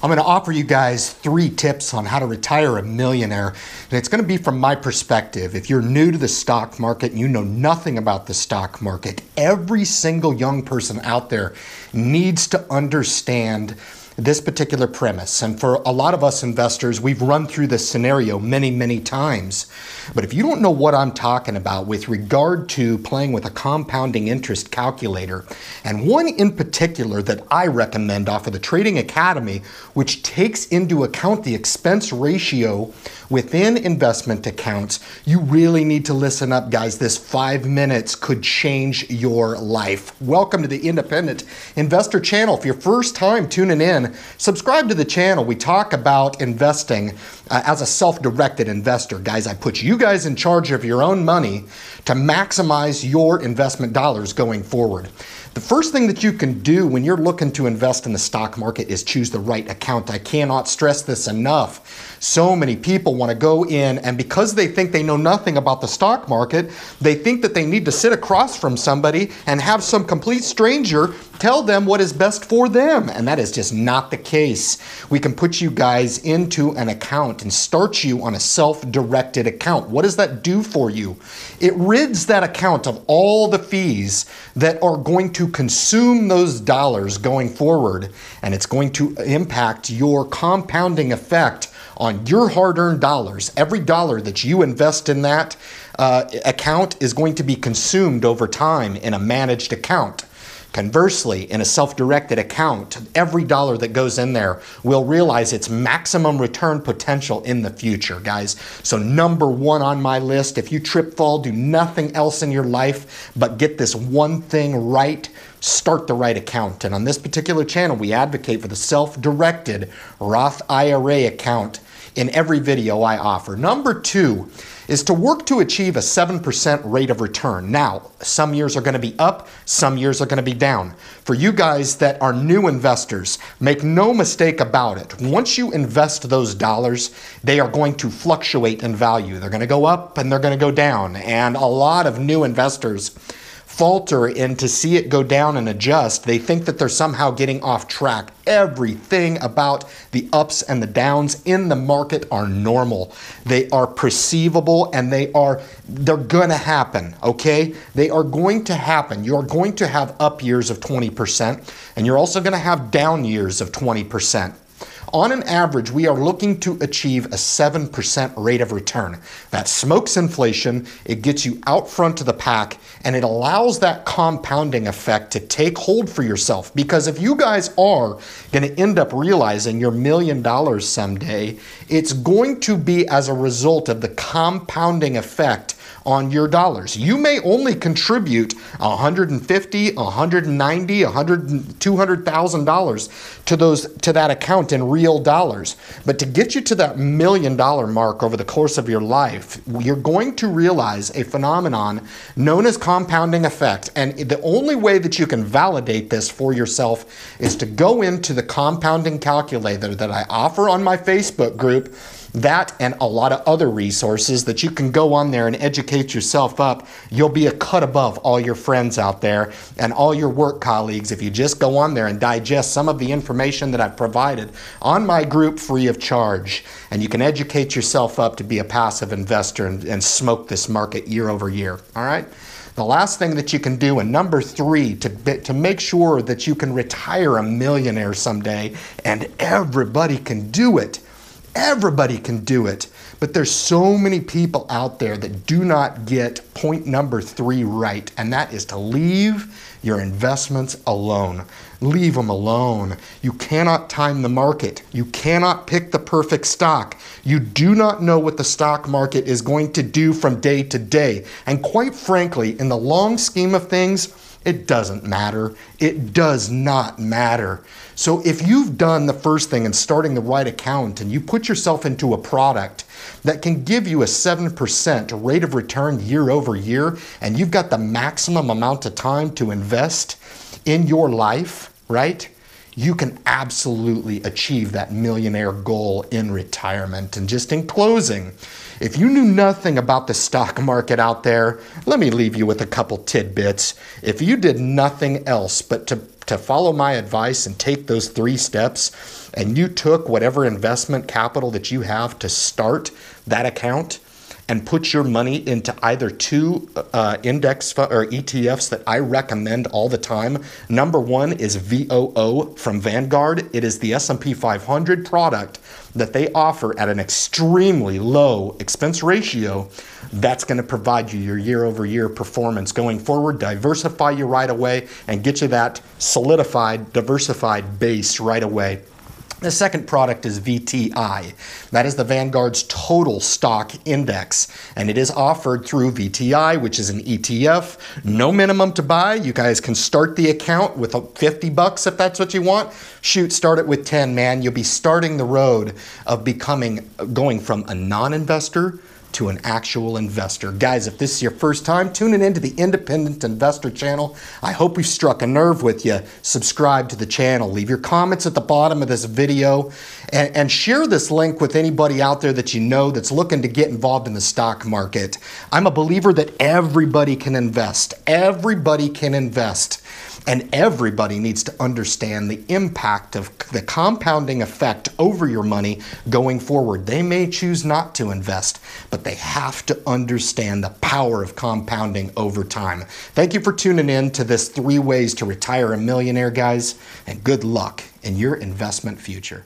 I'm going to offer you guys 3 tips on how to retire a millionaire, and it's going to be from my perspective. If you're new to the stock market and you know nothing about the stock market, every single young person out there needs to understand this particular premise. And for a lot of us investors, we've run through this scenario many times. But if you don't know what I'm talking about with regard to playing with a compounding interest calculator, and one in particular that I recommend off of the Trading Academy, which takes into account the expense ratio within investment accounts, you really need to listen up, guys. This 5 minutes could change your life. Welcome to the Independent Investor Channel. If you're first time tuning in, subscribe to the channel. We talk about investing as a self-directed investor. Guys, I put you guys in charge of your own money to maximize your investment dollars going forward. The first thing that you can do when you're looking to invest in the stock market is choose the right account. I cannot stress this enough. So many people want to go in, and because they think they know nothing about the stock market, they think that they need to sit across from somebody and have some complete stranger tell them what is best for them. And that is just not the case. We can put you guys into an account and start you on a self-directed account. What does that do for you? It rids that account of all the fees that are going to consume those dollars going forward, and it's going to impact your compounding effect on your hard-earned dollars. Every dollar that you invest in that account is going to be consumed over time in a managed account. Conversely, in a self-directed account, every dollar that goes in there will realize its maximum return potential in the future, guys. So number 1 on my list, if you trip, fall, do nothing else in your life but get this one thing right, start the right account. And on this particular channel, we advocate for the self-directed Roth IRA account in every video I offer. Number 2 is to work to achieve a 7% rate of return. Now, some years are going to be up, some years are going to be down. For you guys that are new investors, make no mistake about it. Once you invest those dollars, they are going to fluctuate in value. They're going to go up and they're going to go down. And a lot of new investors falter and to see it go down and adjust. They think that they're somehow getting off track. Everything about the ups and the downs in the market are normal. They are perceivable, and they're going to happen, okay? They are going to happen. You're going to have up years of 20%, and you're also going to have down years of 20%. On an average, we are looking to achieve a 7% rate of return. That smokes inflation, it gets you out front of the pack, and it allows that compounding effect to take hold for yourself. Because if you guys are going to end up realizing your $1 million someday, it's going to be as a result of the compounding effect on your dollars. You may only contribute $150, $190, $200,000 to that account in real dollars. But to get you to that $1 million mark over the course of your life, you're going to realize a phenomenon known as compounding effect. And the only way that you can validate this for yourself is to go into the compounding calculator that I offer on my Facebook group. That and a lot of other resources that you can go on there and educate yourself up. You'll be a cut above all your friends out there and all your work colleagues if you just go on there and digest some of the information that I've provided on my group free of charge. And you can educate yourself up to be a passive investor and smoke this market year over year. All right? The last thing that you can do, and number 3, to make sure that you can retire a millionaire someday, and everybody can do it. Everybody can do it, but there's so many people out there that do not get point number 3 right, and that is to leave your investments alone. Leave them alone. You cannot time the market. You cannot pick the perfect stock. You do not know what the stock market is going to do from day to day. And quite frankly, in the long scheme of things, it doesn't matter. It does not matter. So if you've done the first thing in starting the right account and you put yourself into a product that can give you a 7% rate of return year over year, and you've got the maximum amount of time to invest in your life, right? You can absolutely achieve that millionaire goal in retirement. And just in closing, if you knew nothing about the stock market out there, let me leave you with a couple tidbits. If you did nothing else but to to follow my advice and take those 3 steps, and you took whatever investment capital that you have to start that account and put your money into either 2 index or ETFs that I recommend all the time. Number 1 is VOO from Vanguard. It is the S&P 500 product that they offer at an extremely low expense ratio. That's going to provide you your year-over-year performance going forward, diversify you right away, and get you that solidified, diversified base right away. The second product is VTI. That is the Vanguard's total stock index, and it is offered through VTI, which is an ETF. No minimum to buy. You guys can start the account with $50 if that's what you want. Shoot, start it with 10, man. You'll be starting the road of going from a non-investor to an actual investor. Guys, if this is your first time tuning into the Independent Investor channel, I hope we've struck a nerve with you. Subscribe to the channel. Leave your comments at the bottom of this video and share this link with anybody out there that you know that's looking to get involved in the stock market. I'm a believer that everybody can invest. Everybody can invest. And everybody needs to understand the impact of the compounding effect over your money going forward. They may choose not to invest, but they have to understand the power of compounding over time. Thank you for tuning in to this 3 ways to retire a millionaire, guys, and good luck in your investment future.